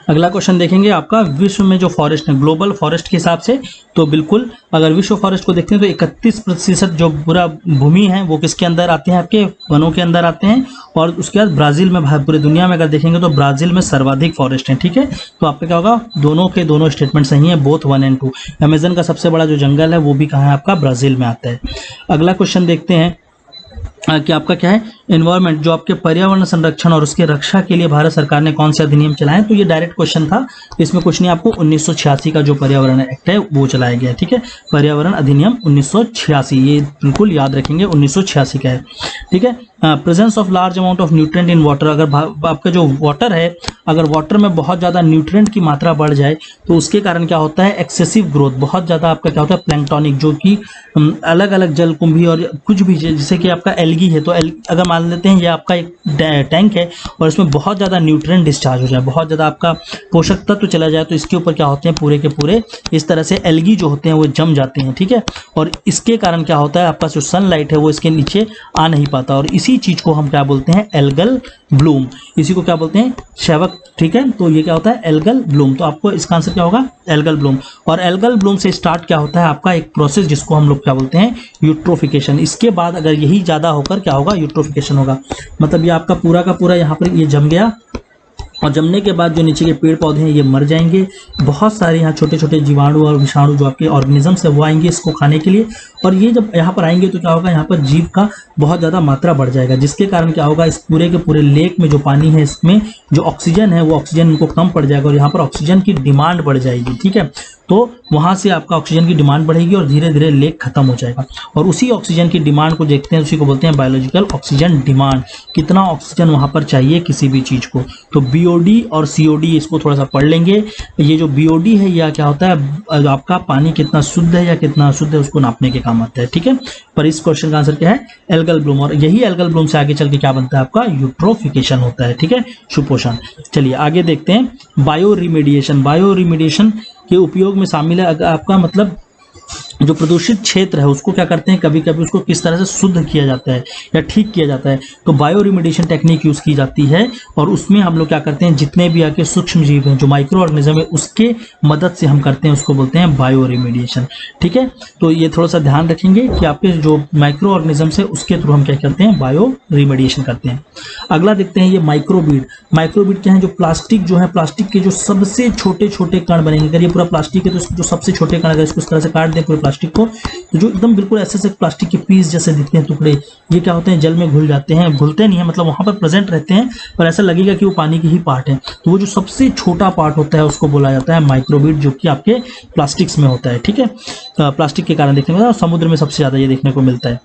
अगला क्वेश्चन देखेंगे आपका, विश्व में जो फॉरेस्ट है ग्लोबल फॉरेस्ट के हिसाब से, तो बिल्कुल अगर विश्व फॉरेस्ट को देखते हैं तो 31% जो पूरा भूमि है वो किसके अंदर आते हैं, आपके वनों के अंदर आते हैं। और उसके बाद ब्राजील में, पूरी दुनिया में अगर देखेंगे तो ब्राजील में सर्वाधिक फॉरेस्ट है। ठीक है, तो आपका क्या होगा, दोनों के दोनों स्टेटमेंट सही है, बोथ 1 और 2। अमेजन का सबसे बड़ा जो जंगल है वो भी कहाँ है, आपका ब्राजील में आता है। अगला क्वेश्चन देखते हैं कि आपका क्या है, एनवायरमेंट, जो आपके पर्यावरण संरक्षण और उसके रक्षा के लिए भारत सरकार ने कौन से अधिनियम चलाए। तो ये डायरेक्ट क्वेश्चन था, इसमें कुछ नहीं, आपको 1986 का जो पर्यावरण एक्ट है वो चलाया गया है। ठीक है, पर्यावरण अधिनियम 1986, ये बिल्कुल याद रखेंगे, 1986 का है। ठीक है, presence of large amount of nutrient in water, अगर आपका जो वाटर है, अगर वाटर में बहुत ज़्यादा न्यूट्रिएंट की मात्रा बढ़ जाए तो उसके कारण क्या होता है, एक्सेसिव ग्रोथ, बहुत ज़्यादा आपका क्या होता है, प्लैंक्टोनिक, जो कि अलग अलग जलकुंभी और कुछ भी, जैसे कि आपका एल्गी है, तो अगर मान लेते हैं ये आपका एक टैंक है और इसमें बहुत ज़्यादा न्यूट्रिएंट डिस्चार्ज हो जाए, बहुत ज़्यादा आपका पोषक तत्व चला जाए, तो इसके ऊपर क्या होते हैं, पूरे के पूरे इस तरह से एल्गी जो होते हैं वो जम जाते हैं। ठीक है, और इसके कारण क्या होता है, आपका जो सनलाइट है वो इसके नीचे आ नहीं पाता, और इसी चीज़ को हम क्या बोलते हैं, एल्गल ब्लूम, इसी को क्या बोलते हैं, शैवक। ठीक है, तो ये क्या होता है, एल्गल ब्लूम। तो आपको इसका आंसर क्या होगा, एल्गल ब्लूम। और एल्गल ब्लूम से स्टार्ट क्या होता है, आपका एक प्रोसेस जिसको हम लोग क्या बोलते हैं, यूट्रोफिकेशन। इसके बाद अगर यही ज़्यादा होकर क्या होगा, यूट्रोफिकेशन होगा, मतलब ये आपका पूरा का पूरा यहाँ पर ये जम गया, और जमने के बाद जो नीचे के पेड़ पौधे हैं ये मर जाएंगे। बहुत सारे यहाँ छोटे छोटे जीवाणु और विषाणु जो आपके ऑर्गेनिजम्स है वो आएंगे इसको खाने के लिए, और ये जब यहाँ पर आएंगे तो क्या होगा, यहाँ पर जीव का बहुत ज़्यादा मात्रा बढ़ जाएगा, जिसके कारण क्या होगा, इस पूरे के पूरे लेक में जो पानी है इसमें जो ऑक्सीजन है वो ऑक्सीजन इनको कम पड़ जाएगा, और यहाँ पर ऑक्सीजन की डिमांड बढ़ जाएगी। ठीक है, तो वहाँ से आपका ऑक्सीजन की डिमांड बढ़ेगी और धीरे धीरे लेक खत्म हो जाएगा, और उसी ऑक्सीजन की डिमांड को देखते हैं, उसी को बोलते हैं बायोलॉजिकल ऑक्सीजन डिमांड, कितना ऑक्सीजन वहाँ पर चाहिए किसी भी चीज़ को। तो बीओडी और सीओडी इसको थोड़ा सा पढ़ लेंगे। ये जो बीओडी है यह क्या होता है, आपका पानी कितना शुद्ध है या कितना अशुद्ध है उसको नापने के काम आता है। ठीक है, पर इस क्वेश्चन का आंसर क्या है, एल्गल ब्लूम, और यही एल्गल ब्लूम से आगे चल के क्या बनता है, आपका यूट्रोफिकेशन होता है। ठीक है, सुपोषण। चलिए आगे देखते हैं, बायो रिमेडिएशन। बायो रिमेडिएशन के उपयोग में शामिल है आपका मतलब जो प्रदूषित क्षेत्र है उसको क्या करते हैं, कभी कभी उसको किस तरह से शुद्ध किया जाता है या ठीक किया जाता है, तो बायो रिमेडिएशन टेक्निक यूज की जाती है, और उसमें हम लोग क्या करते हैं, जितने भी आके सूक्ष्म जीव हैं, जो माइक्रो ऑर्गेनिज्म है, उसके मदद से हम करते हैं, उसको बोलते हैं बायो रिमेडिएशन। ठीक है, तो ये थोड़ा सा ध्यान रखेंगे कि आपके जो माइक्रो ऑर्गेनिज्म है उसके थ्रू हम क्या करते हैं, बायो रिमेडिएशन करते हैं। अगला देखते हैं, ये माइक्रोबीड। माइक्रोबीड क्या है, जो प्लास्टिक जो है, प्लास्टिक के जो सबसे छोटे छोटे कण बनेंगे, अगर ये पूरा प्लास्टिक है तो इसको जो सबसे छोटे कण, अगर इसको इस तरह से काट दें पूरे प्लास्टिक को, तो जो एकदम बिल्कुल ऐसे प्लास्टिक के पीस जैसे दिखते हैं टुकड़े, ये क्या होते हैं, जल में घुल जाते हैं, घुलते नहीं है, मतलब वहां पर प्रेजेंट रहते हैं पर ऐसा लगेगा कि वो पानी की ही पार्ट है। तो वो जो सबसे छोटा पार्ट होता है उसको बोला जाता है माइक्रोबीड, जो कि आपके प्लास्टिक्स में होता है। ठीक है, प्लास्टिक के कारण देखने को, समुद्र में सबसे ज्यादा ये देखने को मिलता है।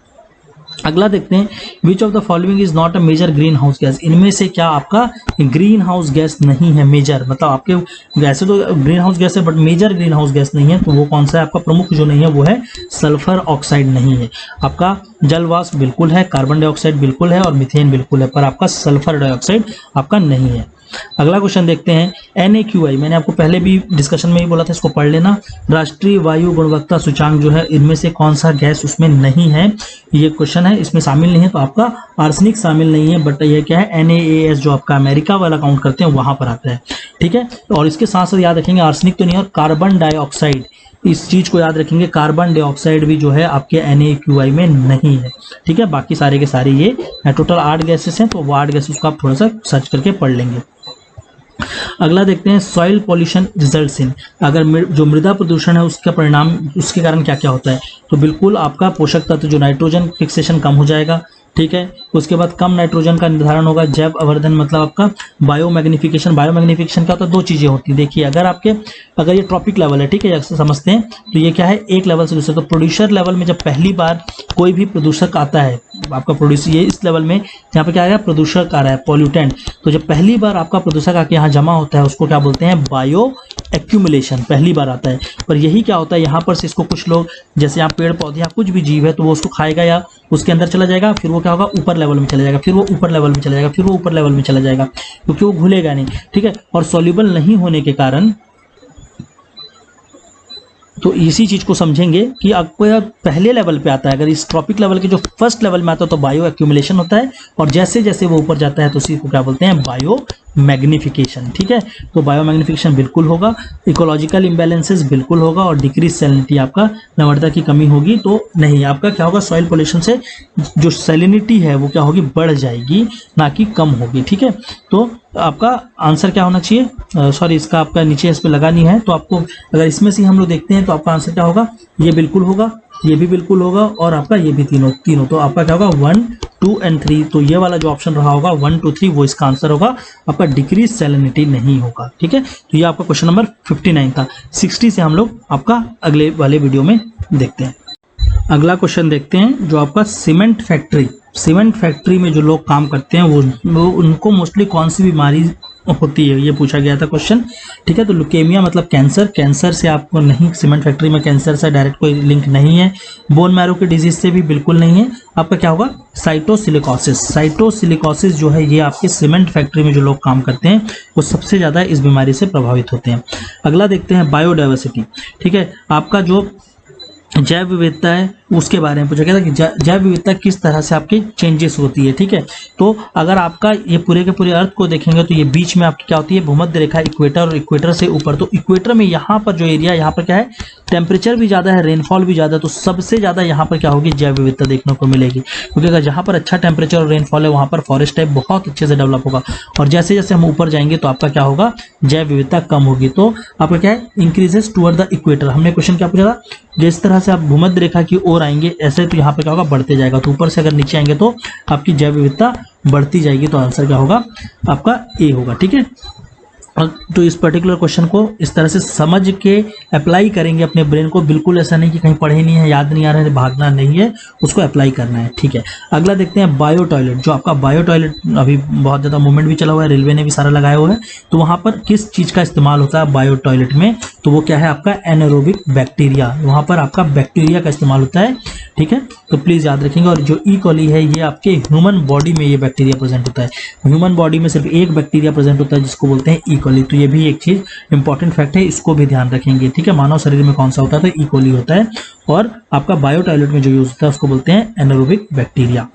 अगला देखते हैं, which of the following is not a major green house gas. इनमें से क्या आपका ग्रीन हाउस गैस नहीं है, मेजर मतलब आपके वैसे तो ग्रीन हाउस गैस है but major green house gas नहीं है, तो वो कौन सा है, आपका प्रमुख जो नहीं है वो है सल्फर ऑक्साइड नहीं है। आपका जलवाष्प बिल्कुल है, कार्बन डाइऑक्साइड बिल्कुल है, और मीथेन बिल्कुल है, पर आपका सल्फर डाइऑक्साइड आपका नहीं है। अगला क्वेश्चन देखते हैं, NAQI, मैंने आपको पहले भी डिस्कशन में ही बोला था, इसको पढ़ लेना। राष्ट्रीय वायु गुणवत्ता सूचांक जो है, इनमें से कौन सा गैस उसमें नहीं है, ये क्वेश्चन है, इसमें शामिल नहीं है, तो आपका आर्सेनिक शामिल नहीं है, बट ये क्या है, NAAS जो आपका अमेरिका वाला काउंट करते हैं वहां पर आता है। ठीक है, और इसके साथ साथ याद रखेंगे आर्सेनिक तो नहीं है, और कार्बन डाइऑक्साइड, इस चीज को याद रखेंगे, कार्बन डाइऑक्साइड भी जो है आपके NAQI में नहीं है। ठीक है, बाकी सारे के सारे ये टोटल 8 गैसेस हैं, तो वो 8 गैसेस को आप थोड़ा सा सर्च करके पढ़ लेंगे। अगला देखते हैं, सॉइल पॉल्यूशन रिजल्ट्स इन, अगर जो मृदा प्रदूषण है उसका परिणाम, उसके कारण क्या क्या होता है, तो बिल्कुल आपका पोषक तत्व जो नाइट्रोजन फिक्सेशन कम हो जाएगा। ठीक है, उसके बाद कम नाइट्रोजन का निर्धारण होगा, जैव अवर्धन मतलब आपका बायोमैग्निफिकेशन। बायोमैग्निफिकेशन क्या होता है, 2 चीजें होती है, देखिए अगर ये ट्रॉपिक लेवल है, ठीक है, जैसे समझते हैं, तो ये क्या है, एक लेवल से दूसरे, तो प्रोड्यूसर लेवल में जब पहली बार कोई भी प्रदूषक आता है आपका प्रोड्यूसर, ये इस लेवल में यहाँ पे क्या आएगा, प्रदूषक आ रहा है, पॉल्यूटेंट, तो जब पहली बार आपका प्रदूषक आके यहाँ जमा होता है उसको क्या बोलते हैं, बायो एक्यूमुलेशन, पहली बार आता है। पर यही क्या होता है, यहाँ पर से इसको कुछ लोग, जैसे यहाँ पेड़ पौधे या कुछ भी जीव है, तो वो उसको खाएगा या उसके अंदर चला जाएगा, फिर वो क्या होगा, ऊपर लेवल में चला जाएगा, फिर वो ऊपर लेवल में चला जाएगा, फिर वो ऊपर लेवल में चला जाएगा, क्योंकि वो घुलेगा नहीं। ठीक है, और सॉल्युबल नहीं होने के कारण तो इसी चीज को समझेंगे कि आपको पहले लेवल पे आता है, अगर इस ट्रॉपिक लेवल के जो फर्स्ट लेवल में आता है तो बायो एक्यूमुलेशन होता है, और जैसे जैसे वो ऊपर जाता है तो उसी को क्या बोलते हैं, बायो मैग्निफिकेशन। ठीक है, तो बायो मैग्निफिकेशन बिल्कुल होगा, इकोलॉजिकल इम्बैलेंसेस बिल्कुल होगा, और डिक्रीज सैलिनिटी, आपका लवणता की कमी होगी तो नहीं, आपका क्या होगा, सॉइल पोल्यूशन से जो सैलिनिटी है वो क्या होगी, बढ़ जाएगी, ना कि कम होगी। ठीक है, तो आपका आंसर क्या होना चाहिए, सॉरी इसका आपका नीचे इस पे लगानी है, तो आपको अगर इसमें से हम लोग देखते हैं तो आपका आंसर क्या होगा, ये बिल्कुल होगा, ये भी बिल्कुल होगा, और आपका ये भी तीनों तो आपका क्या होगा 1, 2 एंड 3, तो ये वाला जो ऑप्शन रहा होगा 1, 2, 3 वो इसका आंसर होगा, आपका डिक्रीज सैलिनिटी नहीं होगा। ठीक है, तो ये आपका क्वेश्चन नंबर 59 था। 60 से हम लोग आपका अगले वाले वीडियो में देखते हैं। अगला क्वेश्चन देखते हैं, जो आपका सीमेंट फैक्ट्री में जो लोग काम करते हैं वो उनको मोस्टली कौन सी बीमारी होती है, ये पूछा गया था क्वेश्चन। ठीक है, तो लुकेमिया मतलब कैंसर से आपको नहीं, सीमेंट फैक्ट्री में कैंसर से डायरेक्ट कोई लिंक नहीं है, बोन मैरो की डिजीज से भी बिल्कुल नहीं है, आपका क्या होगा, साइटोसिलिकोसिस जो है ये आपके सीमेंट फैक्ट्री में जो लोग काम करते हैं वो सबसे ज्यादा इस बीमारी से प्रभावित होते हैं। अगला देखते हैं बायोडाइवर्सिटी। ठीक है, आपका जो जैव विविधता है उसके बारे में पूछा गया था कि जैव विविधता किस तरह से आपकी चेंजेस होती है। ठीक है, तो अगर आपका ये पूरे के पूरे अर्थ को देखेंगे तो ये बीच में आपकी क्या होती है, भूमध्य रेखा, इक्वेटर, और इक्वेटर से ऊपर, तो इक्वेटर में यहाँ पर जो एरिया, यहाँ पर क्या है, टेम्परेचर भी ज़्यादा है, रेनफॉल भी ज़्यादा, तो सबसे ज़्यादा यहाँ पर क्या होगी, जैव विविधता देखने को मिलेगी, क्योंकि अगर जहाँ पर अच्छा टेम्परेचर और रेनफॉल है वहाँ पर फॉरेस्ट टाइप बहुत अच्छे से डेवलप होगा, और जैसे जैसे हम ऊपर जाएंगे तो आपका क्या होगा, जैव विविधता कम होगी, तो आपका क्या है, इंक्रीजेस टुवर्ड द इक्वेटर। हमने क्वेश्चन क्या पूछा था, जिस तरह से आप भूमध्य रेखा की ओर आएंगे ऐसे तो यहाँ पे क्या होगा, बढ़ते जाएगा, तो ऊपर से अगर नीचे आएंगे तो आपकी जैव विविधता बढ़ती जाएगी, तो आंसर क्या होगा, आपका ए होगा। ठीक है, तो इस पर्टिकुलर क्वेश्चन को इस तरह से समझ के अप्लाई करेंगे अपने ब्रेन को, बिल्कुल ऐसा नहीं कि कहीं पढ़े नहीं है, याद नहीं आ रहा है, भागना नहीं है, उसको अप्लाई करना है। ठीक है, अगला देखते हैं बायो टॉयलेट। जो आपका बायो टॉयलेट अभी बहुत ज़्यादा मूवमेंट भी चला हुआ है, रेलवे ने भी सारा लगाया हुआ है, तो वहाँ पर किस चीज़ का इस्तेमाल होता है बायो टॉयलेट में, तो वो क्या है, आपका एनारोबिक बैक्टीरिया, वहाँ पर आपका बैक्टीरिया का इस्तेमाल होता है। ठीक है, तो प्लीज़ याद रखेंगे। और जो ई कोली है ये आपके ह्यूमन बॉडी में ये बैक्टीरिया प्रेजेंट होता है, ह्यूमन बॉडी में सिर्फ एक बैक्टीरिया प्रेजेंट होता है जिसको बोलते हैं ई कोली, तो ये भी एक चीज इंपॉर्टेंट फैक्ट है, इसको भी ध्यान रखेंगे। ठीक है, मानव शरीर में कौन सा होता है, तो ई कोली होता है, और आपका बायो टॉयलेट में जो यूज होता है उसको बोलते हैं एनारोबिक बैक्टीरिया।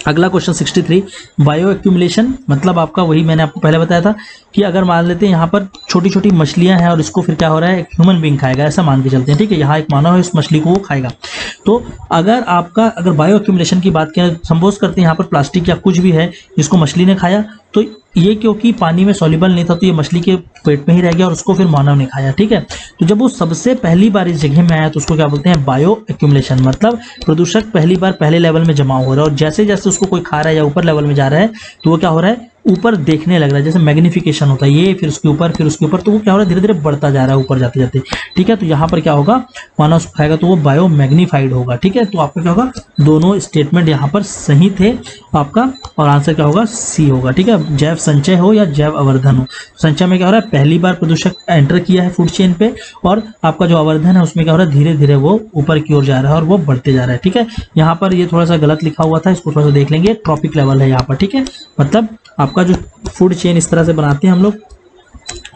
अगला क्वेश्चन 63, बायो एक्यूमुलेशन मतलब आपका वही मैंने आपको पहले बताया था कि अगर मान लेते हैं यहाँ पर छोटी छोटी मछलियां हैं और इसको फिर क्या हो रहा है, एक ह्यूमन बीइंग खाएगा, ऐसा मान के चलते हैं। ठीक है, यहाँ एक मानव है, इस मछली को वो खाएगा, तो अगर बायो एक्यूमुलेशन की बात करें, सपोज करते हैं यहाँ पर प्लास्टिक या कुछ भी है जिसको मछली ने खाया, तो ये क्योंकि पानी में सॉल्युबल नहीं था तो ये मछली के पेट में ही रह गया और उसको फिर मानव ने खाया। ठीक है, तो जब वो सबसे पहली बार इस जगह में आया तो उसको क्या बोलते हैं, बायो एक्यूमुलेशन, मतलब प्रदूषक पहली बार पहले लेवल में जमा हो रहा है, और जैसे जैसे उसको कोई खा रहा है या ऊपर लेवल में जा रहा है तो वो क्या हो रहा है, ऊपर देखने लग रहा है, जैसे मैग्निफिकेशन होता है ये, फिर उसके ऊपर, फिर उसके ऊपर, तो वो क्या हो रहा है, धीरे धीरे बढ़ता जा रहा है ऊपर जाते जाते। ठीक है, तो यहाँ पर क्या होगा, मानव उसको खाएगा तो वो बायो मैग्नीफाइड होगा। ठीक है, तो आपका क्या होगा, दोनों स्टेटमेंट यहाँ पर सही थे आपका, और आंसर क्या होगा, सी होगा। ठीक है, जैव संचय हो या जैव अवर्धन हो, संचय में क्या हो रहा है, पहली बार प्रदूषक एंटर किया है फूड चेन पे, और आपका जो अवर्धन है उसमें क्या हो रहा है, धीरे धीरे वो ऊपर की ओर जा रहा है और वो बढ़ते जा रहा है। ठीक है, यहाँ पर ये थोड़ा सा गलत लिखा हुआ था, इसको थोड़ा सा देख लेंगे, ट्रॉपिक लेवल है यहाँ पर। ठीक है, मतलब आपका जो फूड चेन इस तरह से बनाते हैं हम लोग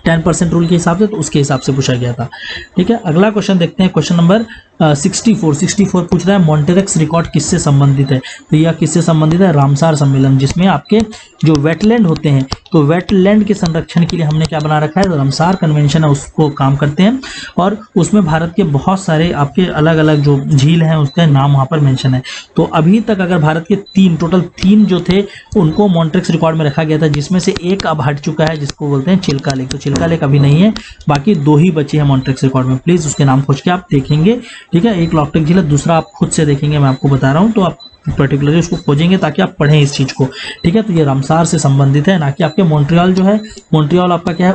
10% रूल के हिसाब से, तो उसके हिसाब से पूछा गया था। ठीक है, अगला क्वेश्चन देखते हैं, क्वेश्चन नंबर 64 पूछ रहा है मॉन्टेरेक्स रिकॉर्ड किससे संबंधित है, तो यह किससे संबंधित है, रामसार सम्मेलन, जिसमें आपके जो वेटलैंड होते हैं तो वेटलैंड के संरक्षण के लिए हमने क्या बना रखा है, रामसार कन्वेंशन है, उसको काम करते हैं, और उसमें भारत के बहुत सारे आपके अलग अलग जो झील हैं उसका नाम वहाँ पर मेंशन है। तो अभी तक अगर भारत के टोटल तीन जो थे उनको मॉन्टेरेक्स रिकॉर्ड में रखा गया था, जिसमें से एक अब हट चुका है जिसको बोलते हैं चिल्का लेक, तो चिल्का लेक अभी नहीं है, बाकी 2 ही बचे हैं मॉन्टेरेक्स रिकॉर्ड में, प्लीज उसके नाम खोज के आप देखेंगे। ठीक है, एक लॉकटेक झील है, दूसरा आप खुद से देखेंगे, मैं आपको बता रहा हूँ, तो आप पर्टिकुलरली उसको खोजेंगे ताकि आप पढ़ें इस चीज को। ठीक है, तो ये रामसार से संबंधित है, ना कि आपके मॉन्ट्रियल जो है, मॉन्ट्रियल आपका क्या है,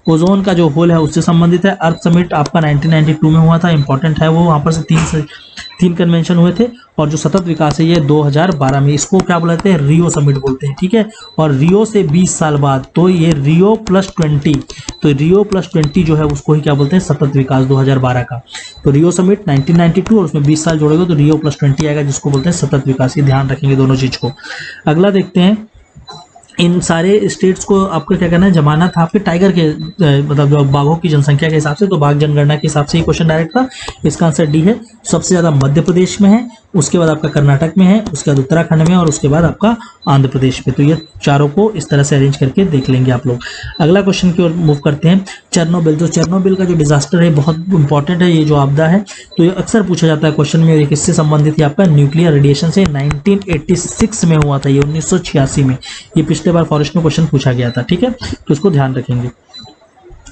ओजोन का जो होल है उससे संबंधित है। अर्थ समिट आपका 1992 में हुआ था, इंपॉर्टेंट है वो, वहां पर से तीन कन्वेंशन हुए थे, और जो सतत विकास है ये 2012 में, इसको क्या बोलते हैं, रियो समिट बोलते हैं। ठीक है, और रियो से 20 साल बाद तो ये रियो +20, तो रियो +20 जो है उसको ही क्या बोलते हैं, सतत विकास 2012 का। तो रियो समिट 1992 और उसमें 20 साल जोड़ेगा तो रियो +20 आएगा, जिसको बोलते हैं सतत विकास। ये ध्यान रखेंगे दोनों चीज को। अगला देखते हैं इन सारे स्टेट्स को आपको क्या करना है, जमाना था आपके टाइगर के मतलब जो बाघों की जनसंख्या के हिसाब से, तो बाघ जनगणना के हिसाब से ही क्वेश्चन डायरेक्ट था। इसका आंसर डी है। सबसे ज्यादा मध्य प्रदेश में है, उसके बाद आपका कर्नाटक में है, उसके बाद उत्तराखंड में, और उसके बाद आपका आंध्र प्रदेश में। तो ये चारों को इस तरह से अरेंज करके देख लेंगे आप लोग। अगला क्वेश्चन की ओर मूव करते हैं। चेरनोबिल, जो चेरनोबिल का जो डिजास्टर है बहुत इंपॉर्टेंट है, ये जो आपदा है, तो ये अक्सर पूछा जाता है क्वेश्चन में। ये किससे संबंधित है? आपका न्यूक्लियर रेडिएशन से 1986 में हुआ था, ये 1986 में। ये पिछले बार फॉरेस्ट में क्वेश्चन पूछा गया था, ठीक है, तो इसको ध्यान रखेंगे।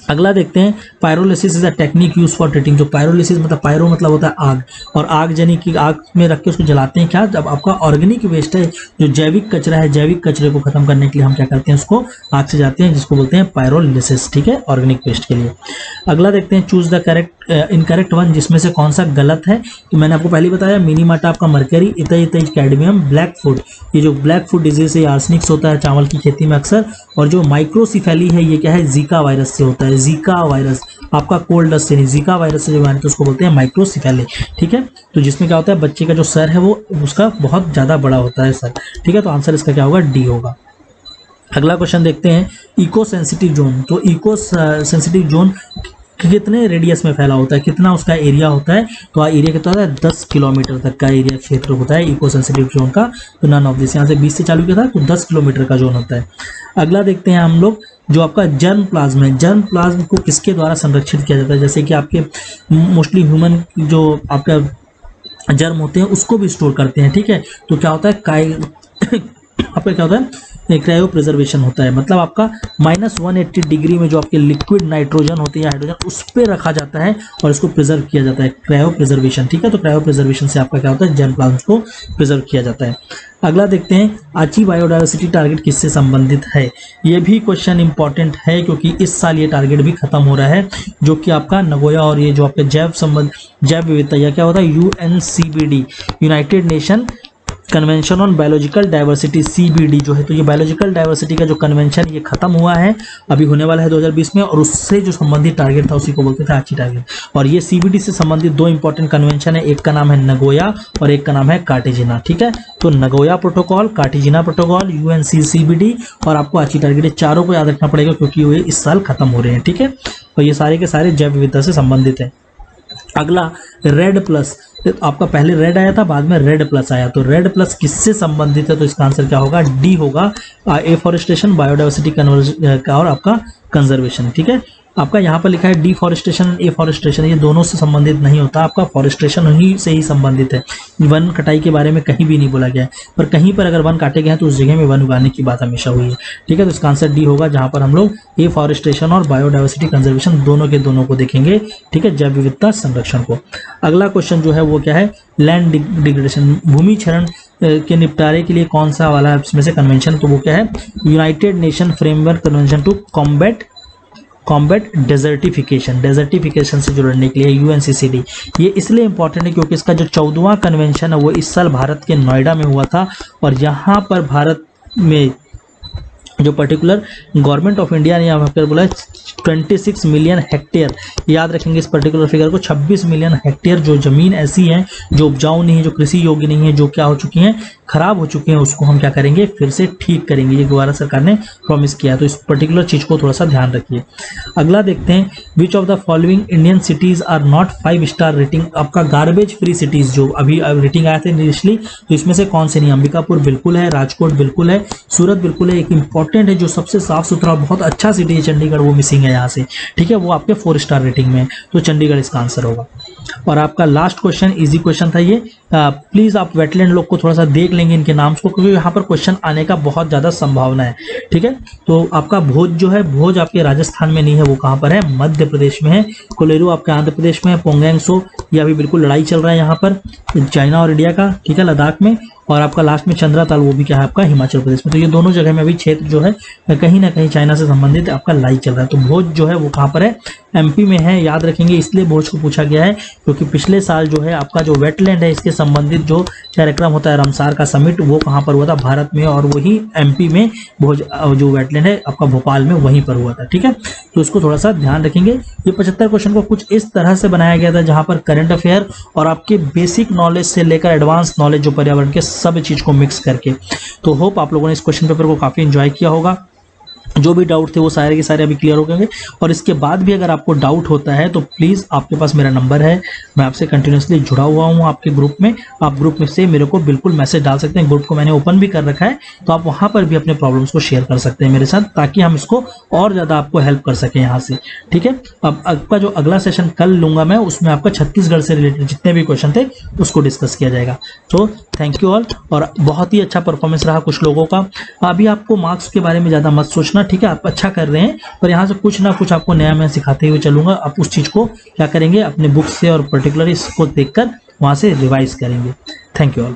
अगला देखते हैं, pyrolysis is a technique use for treating. जो पायरोलिसिस मतलब पायरो मतलब होता है आग, और आग जनी की आग में रख के उसको जलाते हैं क्या? जब आपका ऑर्गेनिक वेस्ट है, जो जैविक कचरा है, जैविक कचरे को खत्म करने के लिए हम क्या करते हैं, उसको आग से जलाते हैं, जिसको बोलते हैं पायरोलिसिस, ठीक है, ऑर्गेनिक वेस्ट के लिए। अगला देखते हैं, choose the correct incorrect one, जिसमें से कौन सा गलत है। तो मैंने आपको पहले बताया, मिनीमाटा आपका mercury, ethyl cadmium, black food, ये जो ब्लैक फूड डिजीज है आर्सेनिक होता है चावल की खेती में अक्सर। और जो माइक्रोसिफेली है, ये क्या है? जीका वायरस से होता है। जीका वायरस आपका कोल्ड डस्ट से नहीं, जीका वायरस से जो है तो उसको बोलते हैं माइक्रोसिफेली, ठीक है। तो जिसमें क्या होता है, बच्चे का जो सर है वो उसका बहुत ज्यादा बड़ा होता है सर, ठीक है। तो आंसर इसका क्या होगा? डी होगा। अगला क्वेश्चन देखते हैं, इको सेंसिटिव जोन। तो इको सेंसिटिव जोन कितने रेडियस में फैला होता है, कितना उसका एरिया होता है? तो एरिया कितना होता है? 10 किलोमीटर तक का एरिया क्षेत्र होता है इको सेंसिटिव जोन का। तो नन ऑफ दिस, यहाँ से 20 से चालू किया था, तो 10 किलोमीटर का जोन होता है। अगला देखते हैं हम लोग, जो आपका जर्म प्लाज्म है, जर्म प्लाज्म को किसके द्वारा संरक्षित किया जाता है? जैसे कि आपके मोस्टली ह्यूमन जो आपका जर्म होते हैं उसको भी स्टोर करते हैं, ठीक है। तो क्या होता है, आपका क्या होता है, क्रायो प्रिजर्वेशन होता है। मतलब आपका -180 डिग्री में जो आपके लिक्विड नाइट्रोजन होते हैं, हाइड्रोजन, उस पर रखा जाता है और इसको प्रिजर्व किया जाता है, क्रायो प्रिजर्वेशन, ठीक है। तो क्रायो प्रिजर्वेशन से आपका क्या होता है, जर्म प्लाज्म को प्रिजर्व किया जाता है। अगला देखते हैं, आची बायोडायवर्सिटी टारगेट किससे संबंधित है? ये भी क्वेश्चन इंपॉर्टेंट है क्योंकि इस साल ये टारगेट भी खत्म हो रहा है, जो कि आपका नगोया और ये जो आपके जैव विविधता, या क्या होता है, UNCBD, United nation convention on biological diversity, CBD जो है, तो ये बायोलॉजिकल डाइवर्सिटी का जो कन्वेंशन ये खत्म हुआ है, अभी होने वाला है 2020 में, और उससे जो संबंधित टारगेट था उसी को बोलते थे आची टारगेट। और ये CBD से संबंधित दो इंपॉर्टेंट कन्वेंशन है, एक का नाम है नगोया और एक का नाम है कार्टेजिना, ठीक है। तो Nagoya protocol, Cartagena protocol, UNCBD और आपको आची टारगेट, चारों को याद रखना पड़ेगा क्योंकि ये इस साल खत्म हो रहे हैं, ठीक है। और ये सारे के सारे जैव विविधता से संबंधित है। अगला रेड प्लस, आपका पहले रेड आया था, बाद में रेड प्लस आया, तो रेड प्लस किससे संबंधित है? तो इसका आंसर क्या होगा? डी होगा, एफॉरेस्टेशन, बायोडाइवर्सिटी का और आपका कंजर्वेशन, ठीक है। आपका यहाँ पर लिखा है डिफॉरेस्टेशन, एफॉरेस्टेशन, ये दोनों से संबंधित नहीं होता, आपका फॉरेस्टेशन ही से ही संबंधित है। वन कटाई के बारे में कहीं भी नहीं बोला गया है, पर कहीं पर अगर वन काटे गए हैं तो उस जगह में वन उगाने की बात हमेशा हुई है, ठीक है। तो इसका आंसर डी होगा, जहां पर हम लोग एफॉरेस्टेशन और बायोडाइवर्सिटी कंजर्वेशन दोनों के दोनों को देखेंगे, ठीक है, जैव विविधता संरक्षण को। अगला क्वेश्चन जो है वो क्या है, लैंड डिग्रेडेशन, भूमि क्षरण के निपटारे के लिए कौन सा वाला इसमें से कन्वेंशन? तो वो क्या है, United Nation framework convention to combat desertification से जुड़ने के लिए, UNCCD। ये इसलिए इंपॉर्टेंट है क्योंकि इसका जो 14वां कन्वेंशन है वो इस साल भारत के नोएडा में हुआ था, और यहाँ पर भारत में जो पर्टिकुलर गवर्नमेंट ऑफ इंडिया ने यहाँ पर बोला 26 मिलियन हेक्टेयर, याद रखेंगे इस पर्टिकुलर फिगर को, 26 मिलियन हेक्टेयर जो जमीन ऐसी है जो उपजाऊ नहीं है, जो कृषि योग्य नहीं है, जो क्या हो चुकी हैं, खराब हो चुके हैं, उसको हम क्या करेंगे, फिर से ठीक करेंगे। ये भारत सरकार ने प्रॉमिस किया, तो इस पर्टिकुलर चीज को थोड़ा सा ध्यान रखिए। अगला देखते हैं, which of the following Indian cities are not 5 star rating. आपका गार्बेज फ्री सिटीज जो अभी रेटिंग आया था इनिशियली, तो इसमें से कौन से नहीं? अंबिकापुर बिल्कुल है, राजकोट बिल्कुल है, सूरत बिल्कुल है, एक इंपॉर्टेंट है जो सबसे साफ सुथरा बहुत अच्छा सिटी है चंडीगढ़, वो मिसिंग है यहाँ से, ठीक है, वो आपके 4 स्टार रेटिंग में, तो चंडीगढ़ इसका आंसर होगा। और आपका लास्ट क्वेश्चन इजी क्वेश्चन था ये, प्लीज आप वेटलैंड लोग को थोड़ा सा देख लेंगे इनके नाम को, क्योंकि यहाँ पर क्वेश्चन आने का बहुत ज्यादा संभावना है, ठीक है। तो आपका भोज जो है, भोज आपके राजस्थान में नहीं है, वो कहाँ पर है, मध्य प्रदेश में है। कोलेरू आपके आंध्र प्रदेश में है। पोंगैंगसो ये अभी बिल्कुल लड़ाई चल रहा है यहाँ पर चाइना और इंडिया का, ठीक है, लद्दाख में। और आपका लास्ट में चंद्राताल, वो भी क्या है आपका हिमाचल प्रदेश में। तो ये दोनों जगह में अभी क्षेत्र जो है कहीं ना कहीं चाइना से संबंधित आपका लड़ाई चल रहा है। तो भोज जो है वो कहाँ पर है, MP में है, याद रखेंगे, इसलिए भोज को पूछा गया है क्योंकि पिछले साल जो है आपका जो वेटलैंड है इसके संबंधित जो कार्यक्रम होता है रामसार का समिट, वो कहाँ पर हुआ था, भारत में, और वही MP में भोज जो वेटलैंड है आपका भोपाल में, वहीं पर हुआ था, ठीक है। तो इसको थोड़ा सा ध्यान रखेंगे। ये 75 क्वेश्चन को कुछ इस तरह से बनाया गया था जहां पर करंट अफेयर और आपके बेसिक नॉलेज से लेकर एडवांस नॉलेज जो पर्यावरण के सब चीज को मिक्स करके। तो होप आप लोगों ने इस क्वेश्चन पेपर को काफी एंजॉय किया होगा। जो भी डाउट थे वो सारे के सारे अभी क्लियर हो गए। और इसके बाद भी अगर आपको डाउट होता है तो प्लीज़ आपके पास मेरा नंबर है, मैं आपसे कंटिन्यूसली जुड़ा हुआ हूँ आपके ग्रुप में। आप ग्रुप में से मेरे को बिल्कुल मैसेज डाल सकते हैं। ग्रुप को मैंने ओपन भी कर रखा है, तो आप वहाँ पर भी अपने प्रॉब्लम्स को शेयर कर सकते हैं मेरे साथ, ताकि हम इसको और ज़्यादा आपको हेल्प कर सकें यहाँ से। ठीक है, अब आपका जो अगला सेशन कल लूँगा मैं, उसमें आपका छत्तीसगढ़ से रिलेटेड जितने भी क्वेश्चन थे उसको डिस्कस किया जाएगा। तो थैंक यू ऑल। और बहुत ही अच्छा परफॉर्मेंस रहा कुछ लोगों का। अभी आपको मार्क्स के बारे में ज़्यादा मत सोचना, ठीक है, आप अच्छा कर रहे हैं, पर यहाँ से कुछ ना कुछ आपको नया मैं सिखाते हुए चलूंगा। आप उस चीज़ को क्या करेंगे, अपने बुक से और पर्टिकुलर इसको देखकर वहाँ से रिवाइज करेंगे। Thank you all.